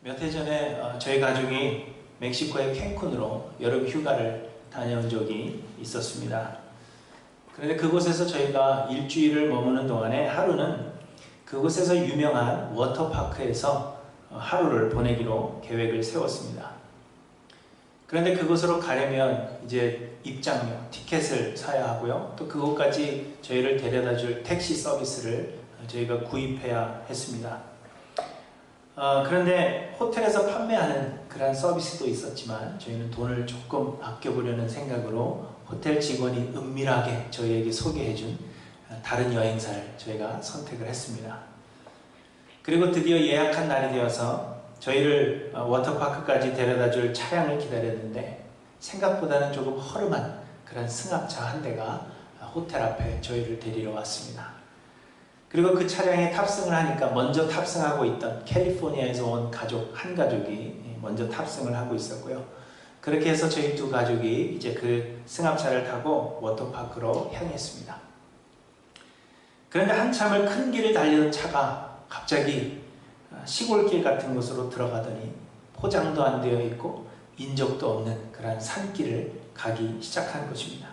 몇 해 전에 저희 가족이 멕시코의 캔쿤으로 여름 휴가를 다녀온 적이 있었습니다. 그런데 그곳에서 저희가 일주일을 머무는 동안에 하루는 그곳에서 유명한 워터파크에서 하루를 보내기로 계획을 세웠습니다. 그런데 그곳으로 가려면 이제 입장료, 티켓을 사야 하고요. 또 그곳까지 저희를 데려다 줄 택시 서비스를 저희가 구입해야 했습니다. 그런데 호텔에서 판매하는 그런 서비스도 있었지만 저희는 돈을 조금 아껴보려는 생각으로 호텔 직원이 은밀하게 저희에게 소개해준 다른 여행사를 저희가 선택을 했습니다. 그리고 드디어 예약한 날이 되어서 저희를 워터파크까지 데려다 줄 차량을 기다렸는데 생각보다는 조금 허름한 그런 승합차 한 대가 호텔 앞에 저희를 데리러 왔습니다. 그리고 그 차량에 탑승을 하니까 먼저 탑승하고 있던 캘리포니아에서 온 한 가족이 먼저 탑승을 하고 있었고요. 그렇게 해서 저희 두 가족이 이제 그 승합차를 타고 워터파크로 향했습니다. 그런데 한참을 큰 길을 달리던 차가 갑자기 시골길 같은 곳으로 들어가더니 포장도 안 되어 있고 인적도 없는 그런 산길을 가기 시작한 것입니다.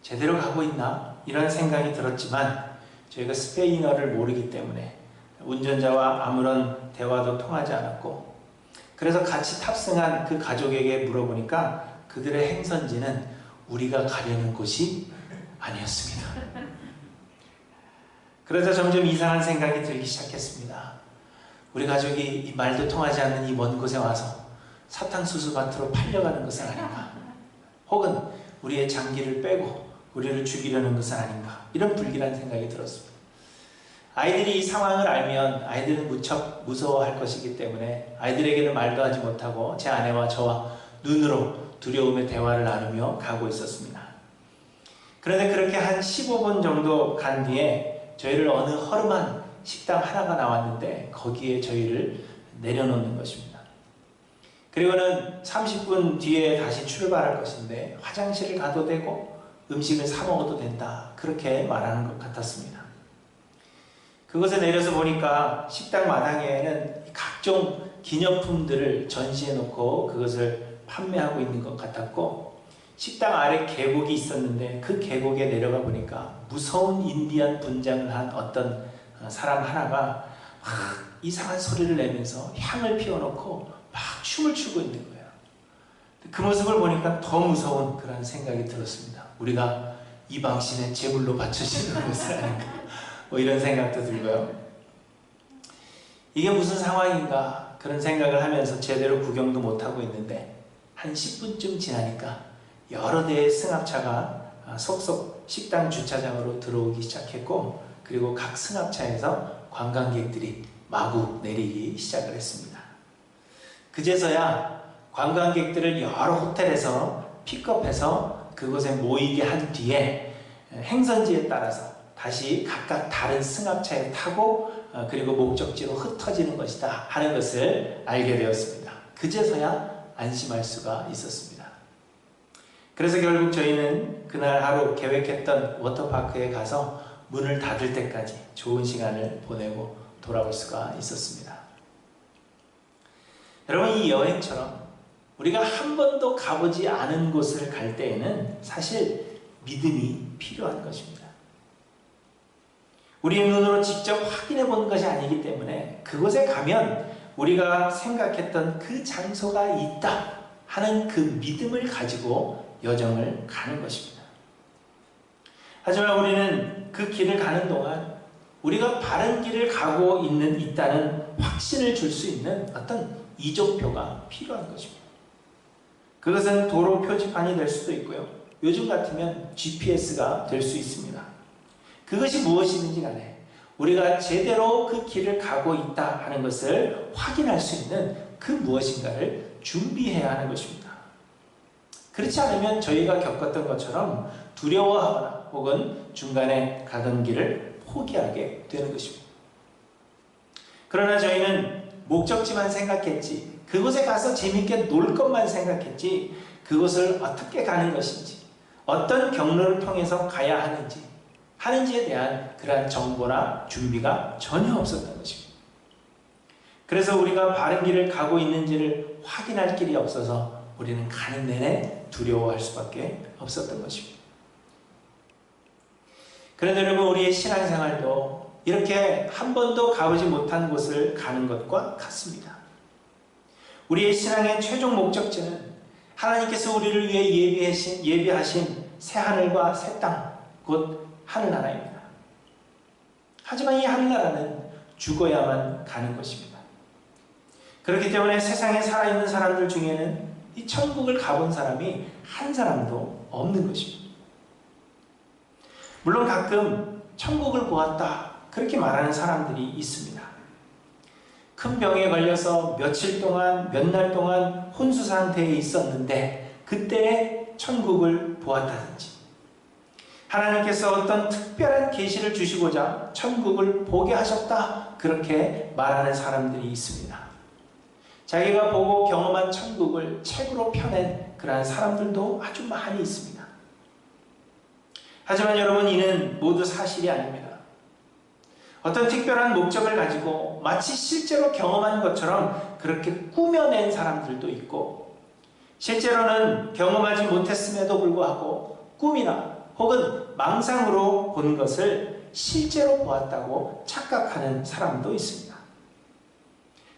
제대로 가고 있나? 이런 생각이 들었지만 저희가 스페인어를 모르기 때문에 운전자와 아무런 대화도 통하지 않았고, 그래서 같이 탑승한 그 가족에게 물어보니까 그들의 행선지는 우리가 가려는 곳이 아니었습니다. 그러자 점점 이상한 생각이 들기 시작했습니다. 우리 가족이 이 말도 통하지 않는 이 먼 곳에 와서 사탕수수밭으로 팔려가는 것은 아닌가, 혹은 우리의 장기를 빼고 우리를 죽이려는 것은 아닌가, 이런 불길한 생각이 들었습니다. 아이들이 이 상황을 알면 아이들은 무척 무서워할 것이기 때문에 아이들에게는 말도 하지 못하고 제 아내와 저와 눈으로 두려움의 대화를 나누며 가고 있었습니다. 그런데 그렇게 한 15분 정도 간 뒤에 저희를 어느 허름한 식당 하나가 나왔는데 거기에 저희를 내려놓는 것입니다. 그리고는 30분 뒤에 다시 출발할 것인데 화장실을 가도 되고 음식을 사 먹어도 된다, 그렇게 말하는 것 같았습니다. 그곳에 내려서 보니까 식당 마당에는 각종 기념품들을 전시해 놓고 그것을 판매하고 있는 것 같았고, 식당 아래 계곡이 있었는데 그 계곡에 내려가 보니까 무서운 인디안 분장을 한 어떤 사람 하나가 막 이상한 소리를 내면서 향을 피워놓고 막 춤을 추고 있는 거예요. 그 모습을 보니까 더 무서운 그런 생각이 들었습니다. 우리가 이방신의 제물로 바쳐지는 것은 아닌가, 뭐 이런 생각도 들고요. 이게 무슨 상황인가 그런 생각을 하면서 제대로 구경도 못하고 있는데 한 10분쯤 지나니까 여러 대의 승합차가 속속 식당 주차장으로 들어오기 시작했고, 그리고 각 승합차에서 관광객들이 마구 내리기 시작을 했습니다. 그제서야 관광객들을 여러 호텔에서 픽업해서 그곳에 모이게 한 뒤에 행선지에 따라서 다시 각각 다른 승합차에 타고 그리고 목적지로 흩어지는 것이다 하는 것을 알게 되었습니다. 그제서야 안심할 수가 있었습니다. 그래서 결국 저희는 그날 하루 계획했던 워터파크에 가서 문을 닫을 때까지 좋은 시간을 보내고 돌아올 수가 있었습니다. 여러분, 이 여행처럼 우리가 한 번도 가보지 않은 곳을 갈 때에는 사실 믿음이 필요한 것입니다. 우리의 눈으로 직접 확인해 본 것이 아니기 때문에 그곳에 가면 우리가 생각했던 그 장소가 있다 하는 그 믿음을 가지고 여정을 가는 것입니다. 하지만 우리는 그 길을 가는 동안 우리가 바른 길을 가고 있다는 확신을 줄 수 있는 어떤 이정표가 필요한 것입니다. 그것은 도로 표지판이 될 수도 있고요. 요즘 같으면 GPS가 될 수 있습니다. 그것이 무엇이든지 간에 우리가 제대로 그 길을 가고 있다 하는 것을 확인할 수 있는 그 무엇인가를 준비해야 하는 것입니다. 그렇지 않으면 저희가 겪었던 것처럼 두려워하거나 혹은 중간에 가던 길을 포기하게 되는 것입니다. 그러나 저희는 목적지만 생각했지, 그곳에 가서 재밌게 놀 것만 생각했지, 그곳을 어떻게 가는 것인지, 어떤 경로를 통해서 가야 하는지에 대한 그러한 정보나 준비가 전혀 없었던 것입니다. 그래서 우리가 바른 길을 가고 있는지를 확인할 길이 없어서 우리는 가는 내내 두려워할 수밖에 없었던 것입니다. 그런데 여러분, 우리의 신앙생활도 이렇게 한 번도 가보지 못한 곳을 가는 것과 같습니다. 우리의 신앙의 최종 목적지는 하나님께서 우리를 위해 예비하신 새하늘과 새 땅, 곧 하늘나라입니다. 하지만 이 하늘나라는 죽어야만 가는 것입니다. 그렇기 때문에 세상에 살아있는 사람들 중에는 이 천국을 가본 사람이 한 사람도 없는 것입니다. 물론 가끔 천국을 보았다 그렇게 말하는 사람들이 있습니다. 큰 병에 걸려서 며칠 동안, 몇 날 동안 혼수 상태에 있었는데 그때 천국을 보았다든지, 하나님께서 어떤 특별한 계시를 주시고자 천국을 보게 하셨다 그렇게 말하는 사람들이 있습니다. 자기가 보고 경험한 천국을 책으로 펴낸 그러한 사람들도 아주 많이 있습니다. 하지만 여러분, 이는 모두 사실이 아닙니다. 어떤 특별한 목적을 가지고 마치 실제로 경험한 것처럼 그렇게 꾸며낸 사람들도 있고, 실제로는 경험하지 못했음에도 불구하고 꿈이나 혹은 망상으로 본 것을 실제로 보았다고 착각하는 사람도 있습니다.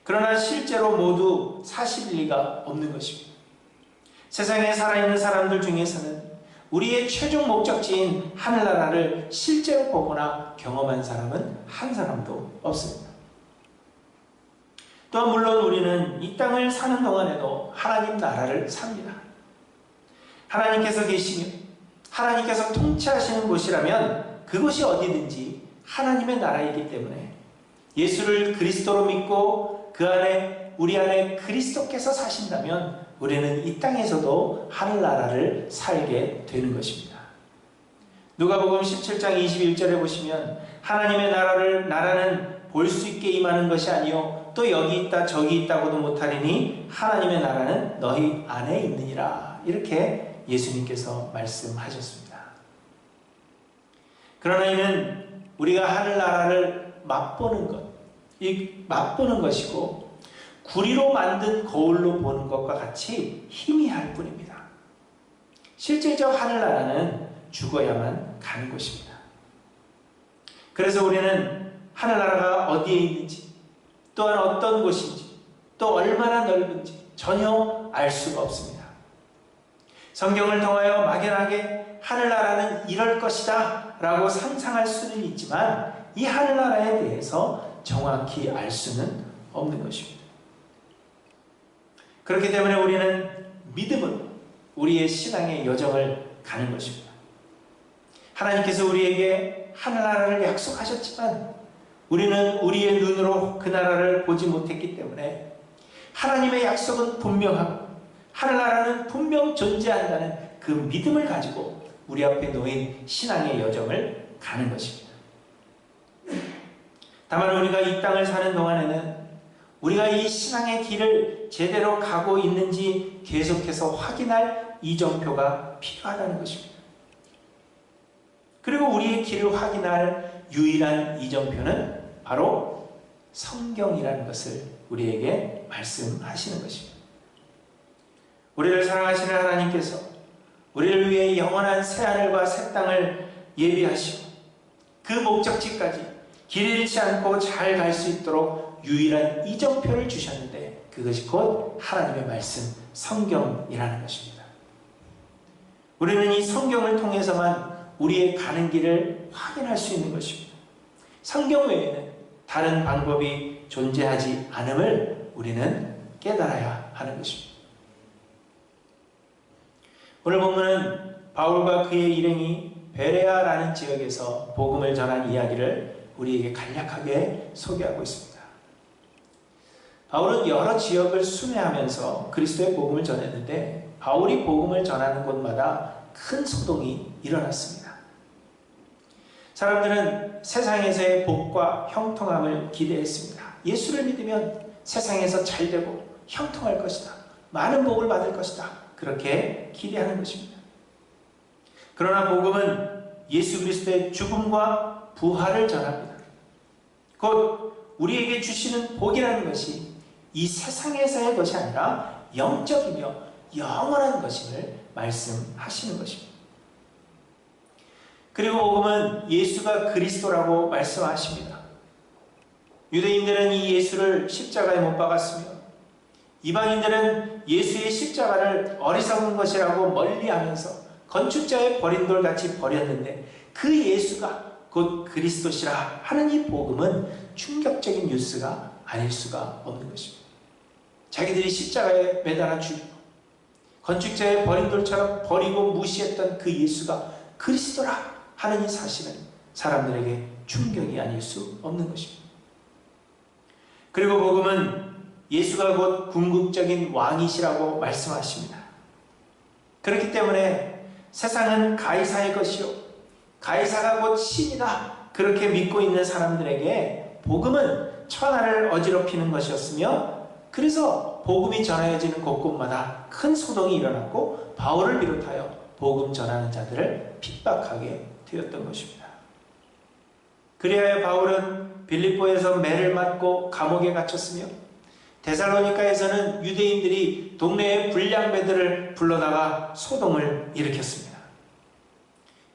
그러나 실제로 모두 사실일 리가 없는 것입니다. 세상에 살아있는 사람들 중에서는 우리의 최종 목적지인 하늘나라를 실제로 보거나 경험한 사람은 한 사람도 없습니다. 또한 물론 우리는 이 땅을 사는 동안에도 하나님 나라를 삽니다. 하나님께서 계시며 하나님께서 통치하시는 곳이라면 그곳이 어디든지 하나님의 나라이기 때문에 예수를 그리스도로 믿고 그 안에, 우리 안에 그리스도께서 사신다면 우리는 이 땅에서도 하늘나라를 살게 되는 것입니다. 누가복음 17장 21절에 보시면 하나님의 나라는 볼 수 있게 임하는 것이 아니요 또 여기 있다 저기 있다고도 못하리니 하나님의 나라는 너희 안에 있느니라, 이렇게 예수님께서 말씀하셨습니다. 그러나 이는 우리가 하늘나라를 맛보는 것, 이 맛보는 것이고 구리로 만든 거울로 보는 것과 같이 희미할 뿐입니다. 실질적 하늘나라는 죽어야만 가는 것입니다. 그래서 우리는 하늘나라가 어디에 있는지, 또한 어떤 곳인지, 또 얼마나 넓은지 전혀 알 수가 없습니다. 성경을 통하여 막연하게 하늘나라는 이럴 것이다 라고 상상할 수는 있지만 이 하늘나라에 대해서 정확히 알 수는 없는 것입니다. 그렇기 때문에 우리는 믿음으로 우리의 신앙의 여정을 가는 것입니다. 하나님께서 우리에게 하늘나라를 약속하셨지만 우리는 우리의 눈으로 그 나라를 보지 못했기 때문에 하나님의 약속은 분명하고 하늘나라는 분명 존재한다는 그 믿음을 가지고 우리 앞에 놓인 신앙의 여정을 가는 것입니다. 다만 우리가 이 땅을 사는 동안에는 우리가 이 신앙의 길을 제대로 가고 있는지 계속해서 확인할 이정표가 필요하다는 것입니다. 그리고 우리의 길을 확인할 유일한 이정표는 바로 성경이라는 것을 우리에게 말씀하시는 것입니다. 우리를 사랑하시는 하나님께서 우리를 위해 영원한 새하늘과 새 땅을 예비하시고 그 목적지까지 길 잃지 않고 잘 갈 수 있도록 유일한 이정표를 주셨는데 그것이 곧 하나님의 말씀, 성경이라는 것입니다. 우리는 이 성경을 통해서만 우리의 가는 길을 확인할 수 있는 것입니다. 성경 외에는 다른 방법이 존재하지 않음을 우리는 깨달아야 하는 것입니다. 오늘 본문은 바울과 그의 일행이 베레아라는 지역에서 복음을 전한 이야기를 우리에게 간략하게 소개하고 있습니다. 바울은 여러 지역을 순회하면서 그리스도의 복음을 전했는데 바울이 복음을 전하는 곳마다 큰 소동이 일어났습니다. 사람들은 세상에서의 복과 형통함을 기대했습니다. 예수를 믿으면 세상에서 잘되고 형통할 것이다. 많은 복을 받을 것이다. 그렇게 기대하는 것입니다. 그러나 복음은 예수 그리스도의 죽음과 부활을 전합니다. 곧 우리에게 주시는 복이라는 것이 이 세상에서의 것이 아니라 영적이며 영원한 것임을 말씀하시는 것입니다. 그리고 복음은 예수가 그리스도라고 말씀하십니다. 유대인들은 이 예수를 십자가에 못 박았으며 이방인들은 예수의 십자가를 어리석은 것이라고 멀리하면서 건축자의 버린 돌같이 버렸는데 그 예수가 곧 그리스도시라 하는 이 복음은 충격적인 뉴스가 아닐 수가 없는 것입니다. 자기들이 십자가에 매달아 죽이고 건축자의 버린 돌처럼 버리고 무시했던 그 예수가 그리스도라 하는 이 사실은 사람들에게 충격이 아닐 수 없는 것입니다. 그리고 복음은 예수가 곧 궁극적인 왕이시라고 말씀하십니다. 그렇기 때문에 세상은 가이사의 것이요 가이사가 곧 신이다 그렇게 믿고 있는 사람들에게 복음은 천하를 어지럽히는 것이었으며 그래서 복음이 전하여지는 곳곳마다 큰 소동이 일어났고 바울을 비롯하여 복음 전하는 자들을 핍박하게 되었던 것입니다. 그리하여 바울은 빌립보에서 매를 맞고 감옥에 갇혔으며 데살로니가에서는 유대인들이 동네의 불량배들을 불러다가 소동을 일으켰습니다.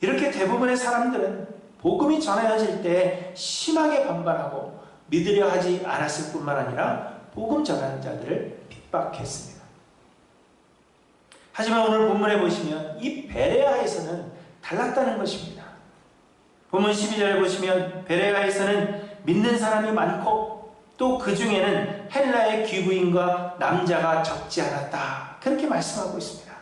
이렇게 대부분의 사람들은 복음이 전해질 때 심하게 반발하고 믿으려 하지 않았을 뿐만 아니라 복음 전하는 자들을 핍박했습니다. 하지만 오늘 본문에 보시면 이 베레아에서는 달랐다는 것입니다. 본문 12절에 보시면 베레아에서는 믿는 사람이 많고 또 그 중에는 헬라의 귀부인과 남자가 적지 않았다. 그렇게 말씀하고 있습니다.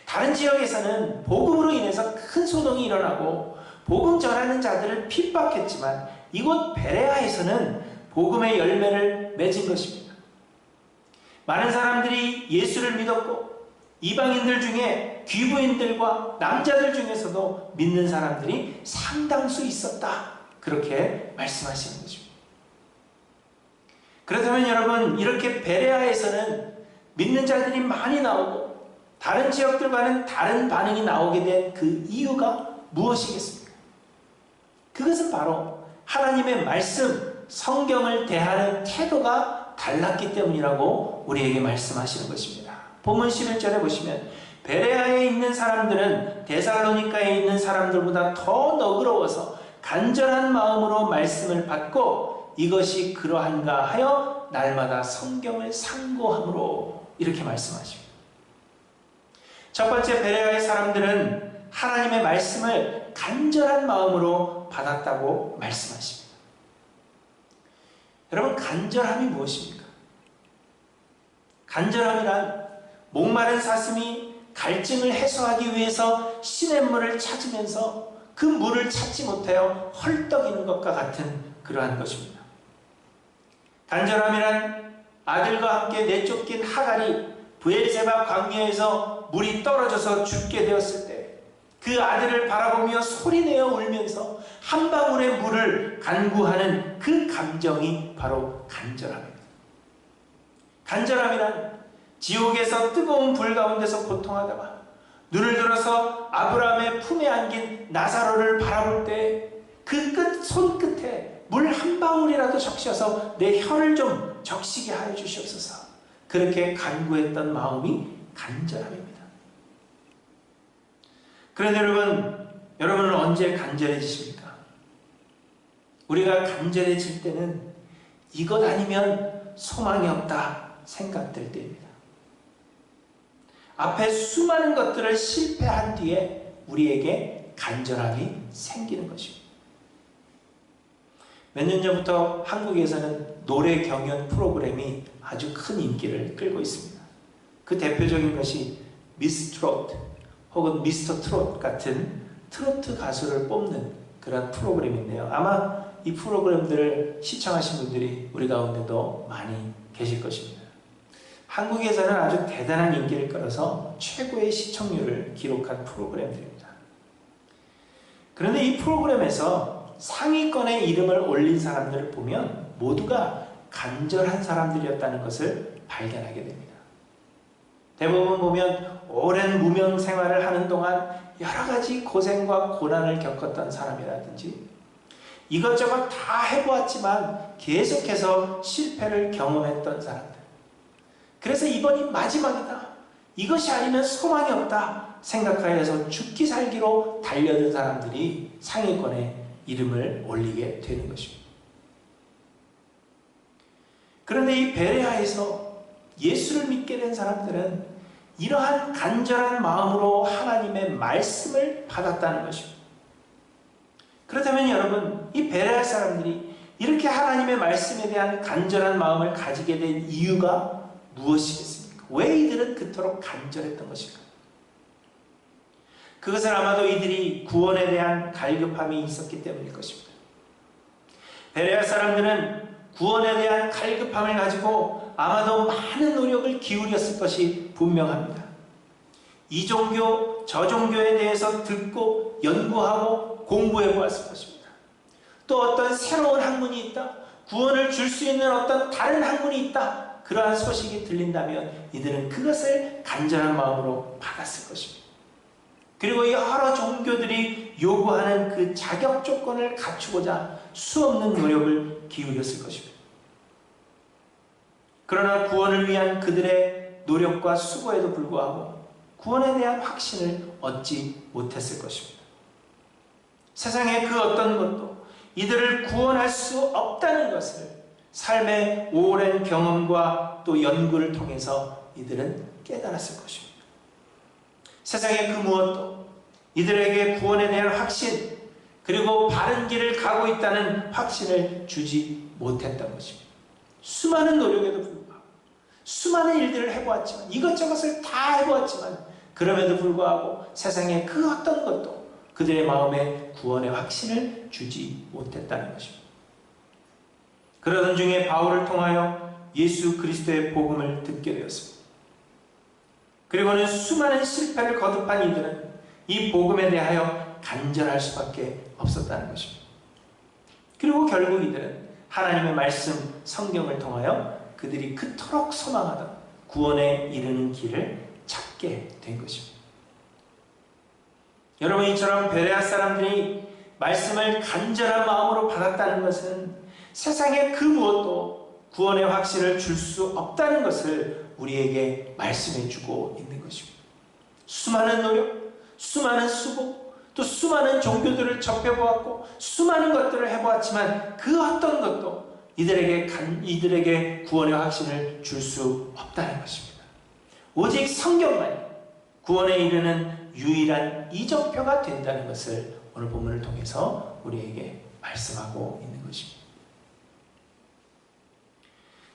다른 지역에서는 복음으로 인해서 큰 소동이 일어나고 복음 전하는 자들을 핍박했지만 이곳 베레아에서는 복음의 열매를 맺은 것입니다. 많은 사람들이 예수를 믿었고 이방인들 중에 귀부인들과 남자들 중에서도 믿는 사람들이 상당수 있었다. 그렇게 말씀하시는 것입니다. 그렇다면 여러분 이렇게 베레아에서는 믿는 자들이 많이 나오고 다른 지역들과는 다른 반응이 나오게 된 그 이유가 무엇이겠습니까? 그것은 바로 하나님의 말씀, 성경을 대하는 태도가 달랐기 때문이라고 우리에게 말씀하시는 것입니다. 본문 11절에 보시면 베레아에 있는 사람들은 데살로니가에 있는 사람들보다 더 너그러워서 간절한 마음으로 말씀을 받고 이것이 그러한가 하여 날마다 성경을 상고함으로 이렇게 말씀하십니다. 첫 번째 베레아의 사람들은 하나님의 말씀을 간절한 마음으로 받았다고 말씀하십니다. 여러분 간절함이 무엇입니까? 간절함이란 목마른 사슴이 갈증을 해소하기 위해서 시냇물을 찾으면서 그 물을 찾지 못하여 헐떡이는 것과 같은 그러한 것입니다. 간절함이란 아들과 함께 내쫓긴 하갈이 브엘세바 광야에서 물이 떨어져서 죽게 되었을 때 그 아들을 바라보며 소리내어 울면서 한 방울의 물을 간구하는 그 감정이 바로 간절함입니다. 간절함이란 지옥에서 뜨거운 불 가운데서 고통하다가 눈을 들어서 아브라함의 품에 안긴 나사로를 바라볼 때 그 손끝에 물 한 방울이라도 적셔서 내 혀를 좀 적시게 하여 주시옵소서. 그렇게 간구했던 마음이 간절함입니다. 그런데 여러분은 언제 간절해지십니까? 우리가 간절해질 때는 이것 아니면 소망이 없다 생각될 때입니다. 앞에 수많은 것들을 실패한 뒤에 우리에게 간절함이 생기는 것입니다. 몇 년 전부터 한국에서는 노래 경연 프로그램이 아주 큰 인기를 끌고 있습니다. 그 대표적인 것이 미스 트로트 혹은 미스터 트롯 같은 트로트 가수를 뽑는 그런 프로그램인데요. 아마 이 프로그램들을 시청하신 분들이 우리 가운데도 많이 계실 것입니다. 한국에서는 아주 대단한 인기를 끌어서 최고의 시청률을 기록한 프로그램들입니다. 그런데 이 프로그램에서 상위권에 이름을 올린 사람들을 보면 모두가 간절한 사람들이었다는 것을 발견하게 됩니다. 대부분 보면 오랜 무명 생활을 하는 동안 여러 가지 고생과 고난을 겪었던 사람이라든지 이것저것 다 해보았지만 계속해서 실패를 경험했던 사람들. 그래서 이번이 마지막이다. 이것이 아니면 소망이 없다 생각하여서 죽기 살기로 달려든 사람들이 상위권에 이름을 올리게 되는 것입니다. 그런데 이 베레아에서 예수를 믿게 된 사람들은 이러한 간절한 마음으로 하나님의 말씀을 받았다는 것입니다. 그렇다면 여러분, 이 베레아 사람들이 이렇게 하나님의 말씀에 대한 간절한 마음을 가지게 된 이유가 무엇이겠습니까? 왜 이들은 그토록 간절했던 것일까? 그것은 아마도 이들이 구원에 대한 갈급함이 있었기 때문일 것입니다. 베레아 사람들은 구원에 대한 갈급함을 가지고 아마도 많은 노력을 기울였을 것이 분명합니다. 이 종교, 저 종교에 대해서 듣고 연구하고 공부해 보았을 것입니다. 또 어떤 새로운 학문이 있다, 구원을 줄 수 있는 어떤 다른 학문이 있다, 그러한 소식이 들린다면 이들은 그것을 간절한 마음으로 받았을 것입니다. 그리고 여러 종교들이 요구하는 그 자격 조건을 갖추고자 수없는 노력을 기울였을 것입니다. 그러나 구원을 위한 그들의 노력과 수고에도 불구하고 구원에 대한 확신을 얻지 못했을 것입니다. 세상의 그 어떤 것도 이들을 구원할 수 없다는 것을 삶의 오랜 경험과 또 연구를 통해서 이들은 깨달았을 것입니다. 세상의 그 무엇도 이들에게 구원에 대한 확신, 그리고 바른 길을 가고 있다는 확신을 주지 못했던 것입니다. 수많은 노력에도 불구하고, 수많은 일들을 해보았지만, 이것저것을 다 해보았지만, 그럼에도 불구하고 세상의 그 어떤 것도 그들의 마음에 구원의 확신을 주지 못했다는 것입니다. 그러던 중에 바울을 통하여 예수 그리스도의 복음을 듣게 되었습니다. 그리고는 수많은 실패를 거듭한 이들은 이 복음에 대하여 간절할 수밖에 없었다는 것입니다. 그리고 결국 이들은 하나님의 말씀, 성경을 통하여 그들이 그토록 소망하던 구원에 이르는 길을 찾게 된 것입니다. 여러분, 이처럼 베레아 사람들이 말씀을 간절한 마음으로 받았다는 것은 세상의 그 무엇도 구원의 확신을 줄 수 없다는 것을 우리에게 말씀해 주고 있는 것입니다. 수많은 노력, 수많은 수고, 또 수많은 종교들을 접해보았고 수많은 것들을 해보았지만 그 어떤 것도 이들에게 구원의 확신을 줄 수 없다는 것입니다. 오직 성경만이 구원에 이르는 유일한 이정표가 된다는 것을 오늘 본문을 통해서 우리에게 말씀하고 있는 것입니다.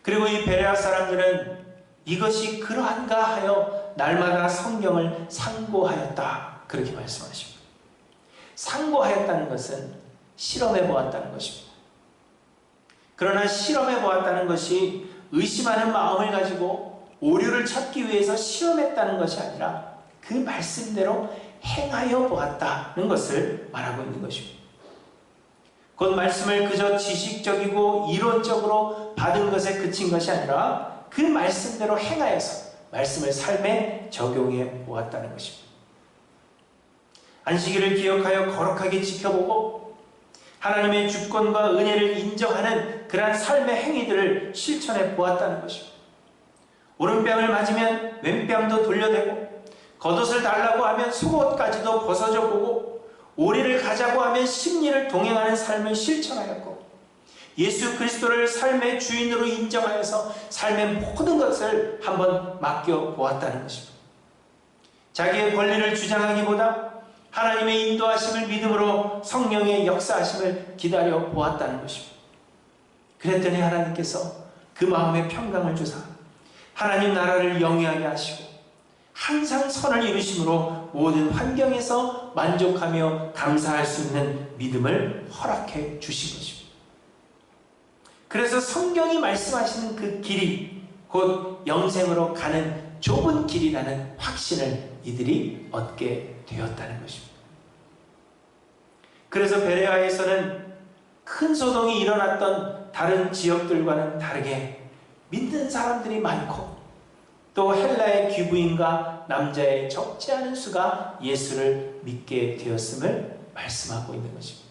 그리고 이 베레아 사람들은 이것이 그러한가 하여 날마다 성경을 상고하였다, 그렇게 말씀하십니다. 상고하였다는 것은 실험해 보았다는 것입니다. 그러나 실험해 보았다는 것이 의심하는 마음을 가지고 오류를 찾기 위해서 실험했다는 것이 아니라 그 말씀대로 행하여 보았다는 것을 말하고 있는 것입니다. 곧 말씀을 그저 지식적이고 이론적으로 받은 것에 그친 것이 아니라 그 말씀대로 행하여서 말씀을 삶에 적용해 보았다는 것입니다. 안식일을 기억하여 거룩하게 지켜보고 하나님의 주권과 은혜를 인정하는 그러한 삶의 행위들을 실천해 보았다는 것입니다. 오른뺨을 맞으면 왼뺨도 돌려대고, 겉옷을 달라고 하면 속옷까지도 벗어져 보고, 오리를 가자고 하면 십리를 동행하는 삶을 실천하였고, 예수 그리스도를 삶의 주인으로 인정하여서 삶의 모든 것을 한번 맡겨 보았다는 것입니다. 자기의 권리를 주장하기보다 하나님의 인도하심을 믿음으로 성령의 역사하심을 기다려 보았다는 것입니다. 그랬더니 하나님께서 그 마음에 평강을 주사 하나님 나라를 영위하게 하시고 항상 선을 이루심으로 모든 환경에서 만족하며 감사할 수 있는 믿음을 허락해 주신 것입니다. 그래서 성경이 말씀하시는 그 길이 곧 영생으로 가는 좁은 길이라는 확신을 이들이 얻게 되었다는 것입니다. 그래서 베레아에서는 큰 소동이 일어났던 다른 지역들과는 다르게 믿는 사람들이 많고, 또 헬라의 귀부인과 남자의 적지 않은 수가 예수를 믿게 되었음을 말씀하고 있는 것입니다.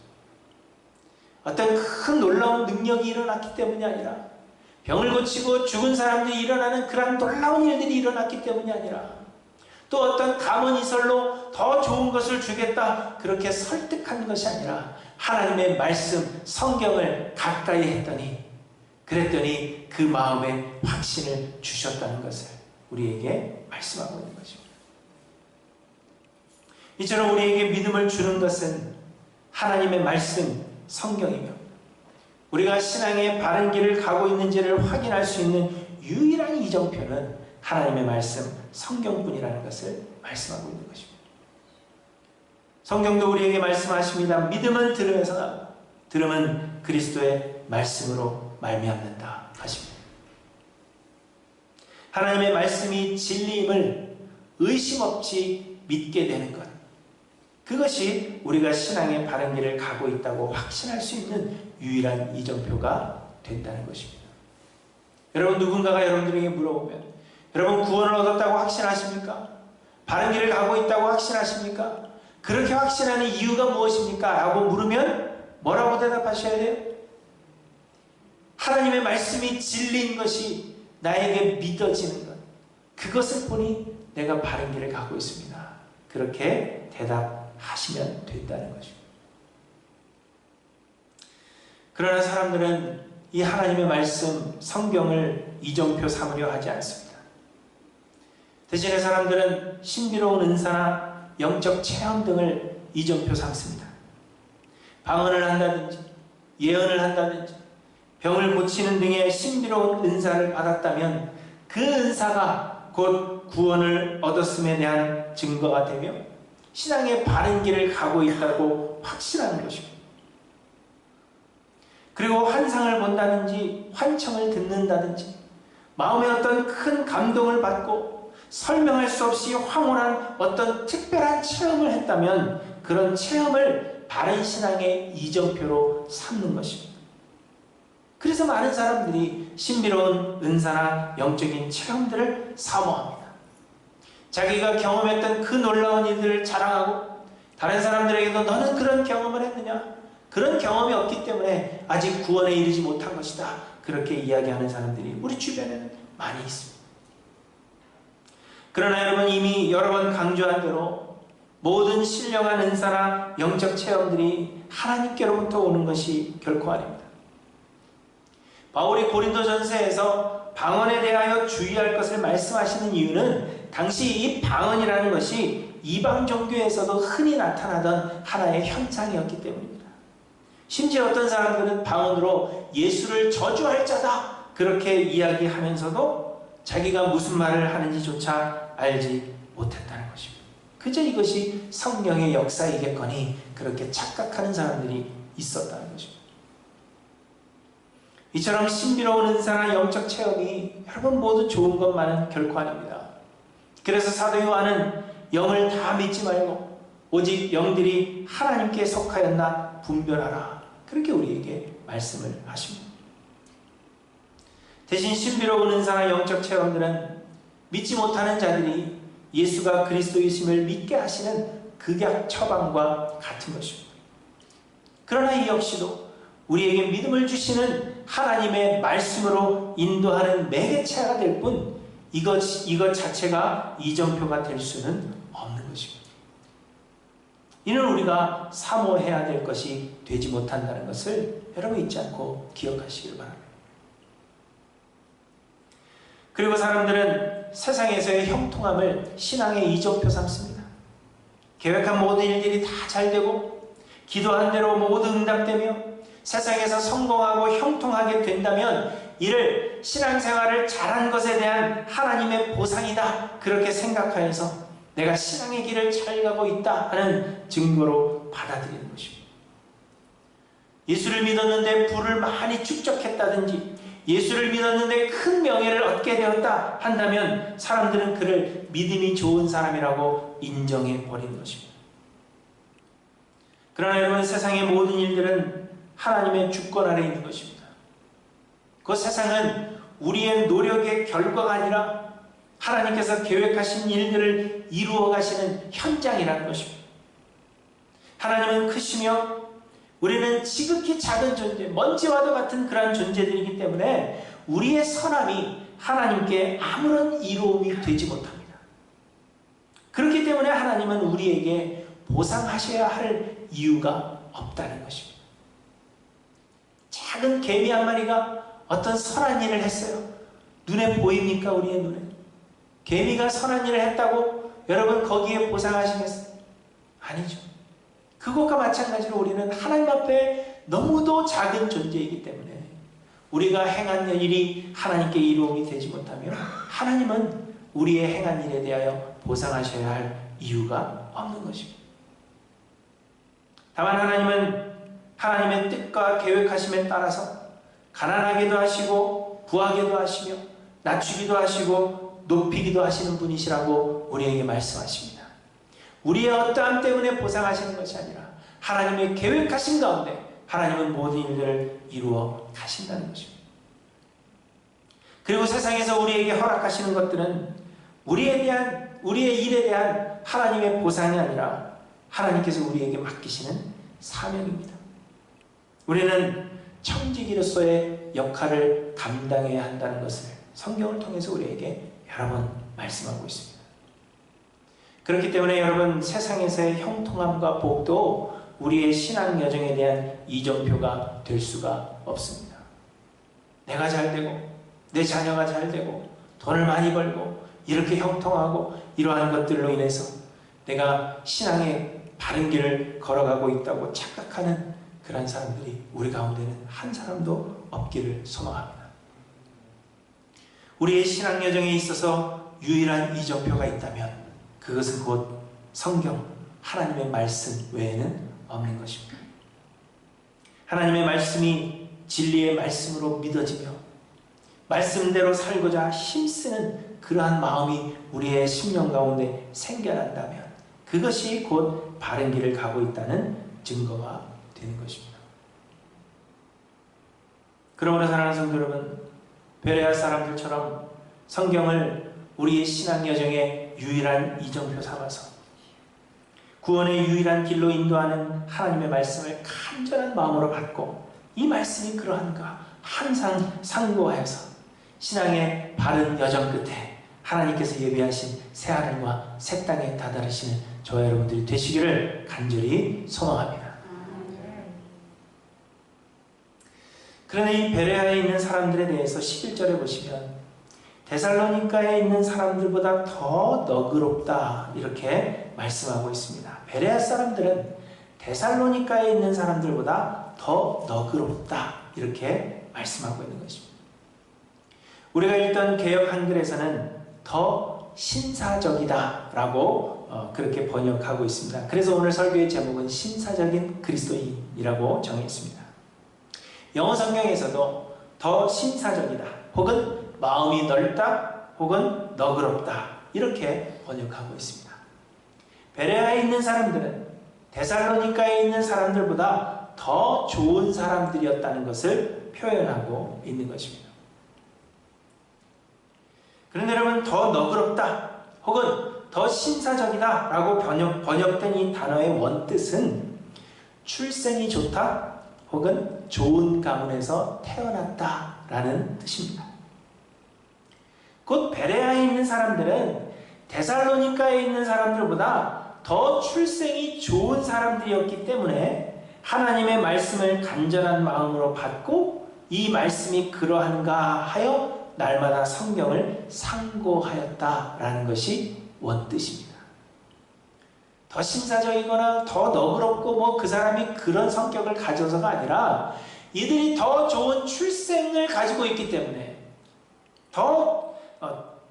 어떤 큰 놀라운 능력이 일어났기 때문이 아니라, 병을 고치고 죽은 사람들이 일어나는 그런 놀라운 일들이 일어났기 때문이 아니라, 또 어떤 감언이설로 더 좋은 것을 주겠다 그렇게 설득한 것이 아니라 하나님의 말씀 성경을 가까이 했더니, 그랬더니 그 마음에 확신을 주셨다는 것을 우리에게 말씀하고 있는 것입니다. 이처럼 우리에게 믿음을 주는 것은 하나님의 말씀 성경이며, 우리가 신앙의 바른 길을 가고 있는지를 확인할 수 있는 유일한 이정표는 하나님의 말씀 성경뿐이라는 것을 말씀하고 있는 것입니다. 성경도 우리에게 말씀하십니다. 믿음은 들음에서 나고 들음은 그리스도의 말씀으로 말미암는다 하십니다. 하나님의 말씀이 진리임을 의심 없이 믿게 되는 것, 그것이 우리가 신앙의 바른 길을 가고 있다고 확신할 수 있는 유일한 이정표가 된다는 것입니다. 여러분, 누군가가 여러분들에게 물어보면 여러분 구원을 얻었다고 확신하십니까? 바른 길을 가고 있다고 확신하십니까? 그렇게 확신하는 이유가 무엇입니까? 라고 물으면 뭐라고 대답하셔야 돼요? 하나님의 말씀이 진리인 것이 나에게 믿어지는 것, 그것을 보니 내가 바른 길을 가고 있습니다. 그렇게 대답하시면 된다는 것입니다. 그러나 사람들은 이 하나님의 말씀 성경을 이정표 삼으려 하지 않습니다. 대신에 사람들은 신비로운 은사나 영적 체험 등을 이정표 삼습니다. 방언을 한다든지 예언을 한다든지 병을 고치는 등의 신비로운 은사를 받았다면 그 은사가 곧 구원을 얻었음에 대한 증거가 되며 신앙의 바른 길을 가고 있다고 확신하는 것입니다. 그리고 환상을 본다든지 환청을 듣는다든지 마음에 어떤 큰 감동을 받고 설명할 수 없이 황홀한 어떤 특별한 체험을 했다면 그런 체험을 바른 신앙의 이정표로 삼는 것입니다. 그래서 많은 사람들이 신비로운 은사나 영적인 체험들을 사모합니다. 자기가 경험했던 그 놀라운 일들을 자랑하고 다른 사람들에게도 너는 그런 경험을 했느냐? 그런 경험이 없기 때문에 아직 구원에 이르지 못한 것이다. 그렇게 이야기하는 사람들이 우리 주변에는 많이 있습니다. 그러나 여러분, 이미 여러 번 강조한 대로 모든 신령한 은사나 영적 체험들이 하나님께로부터 오는 것이 결코 아닙니다. 바울이 고린도전서에서 방언에 대하여 주의할 것을 말씀하시는 이유는 당시 이 방언이라는 것이 이방 종교에서도 흔히 나타나던 하나의 현상이었기 때문입니다. 심지어 어떤 사람들은 방언으로 예수를 저주할 자다 그렇게 이야기하면서도 자기가 무슨 말을 하는지조차 알지 못했다는 것입니다. 그저 이것이 성령의 역사이겠거니 그렇게 착각하는 사람들이 있었다는 것입니다. 이처럼 신비로운 은사나 영적 체험이 여러분 모두 좋은 것만은 결코 아닙니다. 그래서 사도 요한은 영을 다 믿지 말고 오직 영들이 하나님께 속하였나 분별하라, 그렇게 우리에게 말씀을 하십니다. 대신 신비로운 은사나 영적 체험들은 믿지 못하는 자들이 예수가 그리스도이심을 믿게 하시는 극약 처방과 같은 것입니다. 그러나 이 역시도 우리에게 믿음을 주시는 하나님의 말씀으로 인도하는 매개체가 될 뿐 이것 자체가 이정표가 될 수는 없는 것입니다. 이는 우리가 사모해야 될 것이 되지 못한다는 것을 여러분 잊지 않고 기억하시길 바랍니다. 그리고 사람들은 세상에서의 형통함을 신앙의 이정표 삼습니다. 계획한 모든 일들이 다 잘되고 기도한 대로 모두 응답되며 세상에서 성공하고 형통하게 된다면 이를 신앙생활을 잘한 것에 대한 하나님의 보상이다, 그렇게 생각하여서 내가 신앙의 길을 잘 가고 있다 하는 증거로 받아들이는 것입니다. 예수를 믿었는데 부를 많이 축적했다든지 예수를 믿었는데 큰 명예를 얻게 되었다 한다면 사람들은 그를 믿음이 좋은 사람이라고 인정해 버리는 것입니다. 그러나 여러분, 세상의 모든 일들은 하나님의 주권 아래 있는 것입니다. 그 세상은 우리의 노력의 결과가 아니라 하나님께서 계획하신 일들을 이루어 가시는 현장이라는 것입니다. 하나님은 크시며 우리는 지극히 작은 존재, 먼지와도 같은 그러한 존재들이기 때문에 우리의 선함이 하나님께 아무런 이로움이 되지 못합니다. 그렇기 때문에 하나님은 우리에게 보상하셔야 할 이유가 없다는 것입니다. 작은 개미 한 마리가 어떤 선한 일을 했어요. 눈에 보입니까? 우리의 눈에. 개미가 선한 일을 했다고 여러분 거기에 보상하시겠어요? 아니죠. 그것과 마찬가지로 우리는 하나님 앞에 너무도 작은 존재이기 때문에 우리가 행한 일이 하나님께 이로움이 되지 못하면 하나님은 우리의 행한 일에 대하여 보상하셔야 할 이유가 없는 것입니다. 다만 하나님은 하나님의 뜻과 계획하심에 따라서 가난하게도 하시고 부하게도 하시며 낮추기도 하시고 높이기도 하시는 분이시라고 우리에게 말씀하십니다. 우리의 어떠함 때문에 보상하시는 것이 아니라 하나님의 계획하신 가운데 하나님은 모든 일들을 이루어 가신다는 것입니다. 그리고 세상에서 우리에게 허락하시는 것들은 우리의 일에 대한 하나님의 보상이 아니라 하나님께서 우리에게 맡기시는 사명입니다. 우리는 청지기로서의 역할을 감당해야 한다는 것을 성경을 통해서 우리에게 여러 번 말씀하고 있습니다. 그렇기 때문에 여러분, 세상에서의 형통함과 복도 우리의 신앙 여정에 대한 이정표가 될 수가 없습니다. 내가 잘 되고 내 자녀가 잘 되고 돈을 많이 벌고 이렇게 형통하고 이러한 것들로 인해서 내가 신앙의 바른 길을 걸어가고 있다고 착각하는 그런 사람들이 우리 가운데는 한 사람도 없기를 소망합니다. 우리의 신앙 여정에 있어서 유일한 이정표가 있다면 그것은 곧 성경, 하나님의 말씀 외에는 없는 것입니다. 하나님의 말씀이 진리의 말씀으로 믿어지며 말씀대로 살고자 힘쓰는 그러한 마음이 우리의 심령 가운데 생겨난다면 그것이 곧 바른 길을 가고 있다는 증거가 되는 것입니다. 그러므로 사랑하는 성도 여러분, 베레아 사람들처럼 성경을 우리의 신앙 여정의 유일한 이정표 삼아서 구원의 유일한 길로 인도하는 하나님의 말씀을 간절한 마음으로 받고 이 말씀이 그러한가 항상 상고하여서 신앙의 바른 여정 끝에 하나님께서 예비하신 새하늘과 새 땅에 다다르시는 저와 여러분들이 되시기를 간절히 소망합니다. 그런데 이 베레아에 있는 사람들에 대해서 11절에 보시면 데살로니가에 있는 사람들보다 더 너그럽다 이렇게 말씀하고 있습니다. 베레아 사람들은 데살로니가에 있는 사람들보다 더 너그럽다 이렇게 말씀하고 있는 것입니다. 우리가 읽던 개역 한글에서는 더 신사적이다 라고 그렇게 번역하고 있습니다. 그래서 오늘 설교의 제목은 신사적인 그리스도인이라고 정했습니다. 영어 성경에서도 더 신사적이다 혹은 마음이 넓다 혹은 너그럽다 이렇게 번역하고 있습니다. 베레아에 있는 사람들은 데살로니가에 있는 사람들보다 더 좋은 사람들이었다는 것을 표현하고 있는 것입니다. 그런데 여러분, 더 너그럽다 혹은 더 신사적이다 라고 번역된 이 단어의 원뜻은 출생이 좋다 혹은 좋은 가문에서 태어났다 라는 뜻입니다. 곧 베레아에 있는 사람들은 데살로니가에 있는 사람들보다 더 출생이 좋은 사람들이었기 때문에 하나님의 말씀을 간절한 마음으로 받고 이 말씀이 그러한가 하여 날마다 성경을 상고하였다라는 것이 원뜻입니다. 더 신사적이거나 더 너그럽고 그 사람이 그런 성격을 가져서가 아니라 이들이 더 좋은 출생을 가지고 있기 때문에 더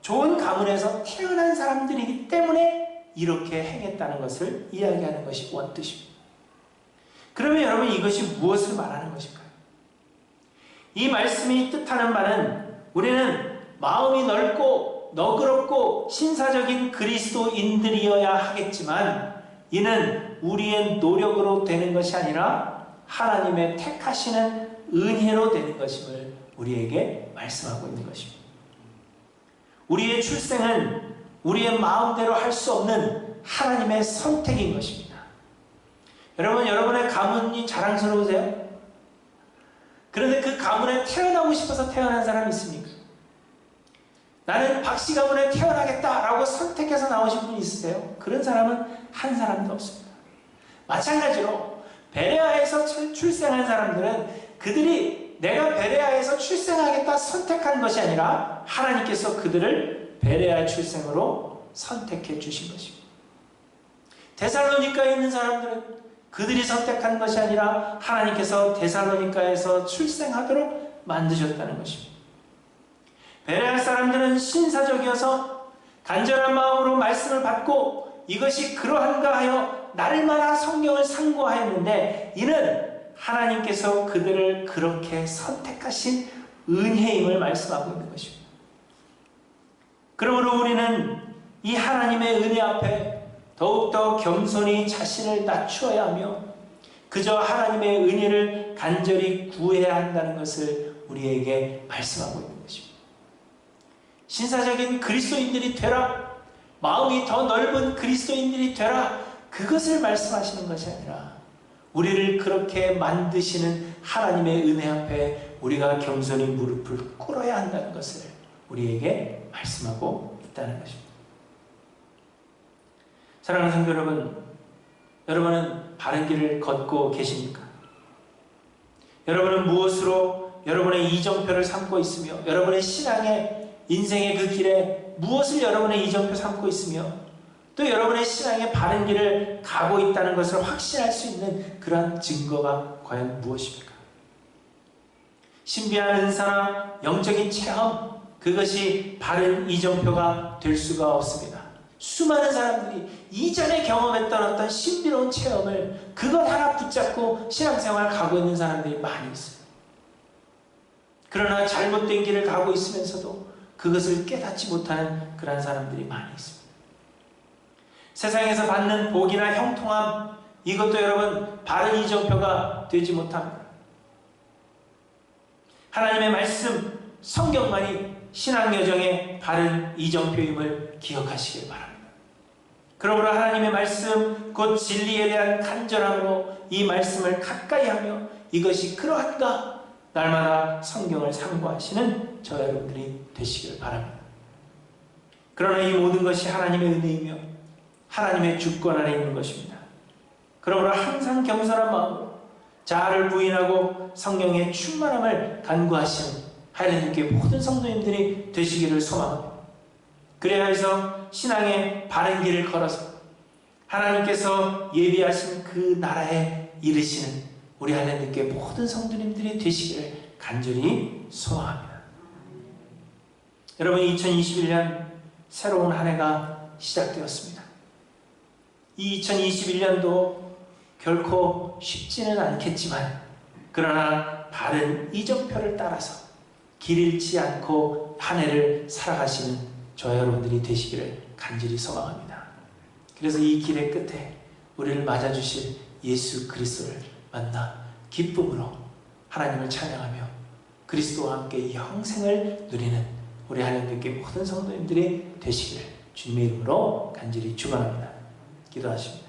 좋은 가문에서 태어난 사람들이기 때문에 이렇게 행했다는 것을 이야기하는 것이 원뜻입니다. 그러면 여러분, 이것이 무엇을 말하는 것일까요? 이 말씀이 뜻하는 바는 우리는 마음이 넓고 너그럽고 신사적인 그리스도인들이어야 하겠지만 이는 우리의 노력으로 되는 것이 아니라 하나님의 택하시는 은혜로 되는 것임을 우리에게 말씀하고 있는 것입니다. 우리의 출생은 우리의 마음대로 할 수 없는 하나님의 선택인 것입니다. 여러분, 여러분의 가문이 자랑스러우세요? 그런데 그 가문에 태어나고 싶어서 태어난 사람이 있습니까? 나는 박씨 가문에 태어나겠다라고 선택해서 나오신 분이 있으세요? 그런 사람은 한 사람도 없습니다. 마찬가지로 베레아에서 출생한 사람들은 그들이 내가 베레아에서 출생하겠다 선택한 것이 아니라 하나님께서 그들을 베레아 출생으로 선택해 주신 것입니다. 데살로니카에 있는 사람들은 그들이 선택한 것이 아니라 하나님께서 데살로니카에서 출생하도록 만드셨다는 것입니다. 베레아 사람들은 신사적이어서 간절한 마음으로 말씀을 받고 이것이 그러한가 하여 날마다 성경을 상고하였는데 이는 하나님께서 그들을 그렇게 선택하신 은혜임을 말씀하고 있는 것입니다. 그러므로 우리는 이 하나님의 은혜 앞에 더욱더 겸손히 자신을 낮추어야 하며 그저 하나님의 은혜를 간절히 구해야 한다는 것을 우리에게 말씀하고 있는 것입니다. 신사적인 그리스도인들이 되라, 마음이 더 넓은 그리스도인들이 되라, 그것을 말씀하시는 것이 아니라 우리를 그렇게 만드시는 하나님의 은혜 앞에 우리가 겸손히 무릎을 꿇어야 한다는 것을 우리에게 말씀하고 있다는 것입니다. 사랑하는 성도 여러분, 여러분은 바른 길을 걷고 계십니까? 여러분은 무엇으로 여러분의 이정표를 삼고 있으며 여러분의 신앙의 인생의 그 길에 무엇을 여러분의 이정표 삼고 있으며 또 여러분의 신앙의 바른 길을 가고 있다는 것을 확신할 수 있는 그러한 증거가 과연 무엇입니까? 신비한 은사나 영적인 체험, 그것이 바른 이정표가 될 수가 없습니다. 수많은 사람들이 이전에 경험했던 어떤 신비로운 체험을 그것 하나 붙잡고 신앙생활을 가고 있는 사람들이 많이 있어요. 그러나 잘못된 길을 가고 있으면서도 그것을 깨닫지 못하는 그런 사람들이 많이 있습니다. 세상에서 받는 복이나 형통함, 이것도 여러분 바른 이정표가 되지 못합니다. 하나님의 말씀, 성경만이 신앙여정의 바른 이정표임을 기억하시길 바랍니다. 그러므로 하나님의 말씀, 곧 진리에 대한 간절함으로 이 말씀을 가까이 하며 이것이 그러한가 날마다 성경을 상고하시는 저 여러분들이 되시길 바랍니다. 그러나 이 모든 것이 하나님의 은혜이며 하나님의 주권 안에 있는 것입니다. 그러므로 항상 겸손한 마음으로 자아를 부인하고 성령의 충만함을 간구하시는 하나님께 모든 성도님들이 되시기를 소망합니다. 그래야 해서 신앙의 바른 길을 걸어서 하나님께서 예비하신 그 나라에 이르시는 우리 하나님께 모든 성도님들이 되시기를 간절히 소망합니다. 여러분, 2021년 새로운 한 해가 시작되었습니다. 이 2021년도 결코 쉽지는 않겠지만 그러나 바른 이정표를 따라서 길 잃지 않고 한 해를 살아가시는 저 여러분들이 되시기를 간절히 소망합니다. 그래서 이 길의 끝에 우리를 맞아주실 예수 그리스도를 만나 기쁨으로 하나님을 찬양하며 그리스도와 함께 영생을 누리는 우리 하나님께 모든 성도님들이 되시기를 주님의 이름으로 간절히 축원합니다. 기도하십니다.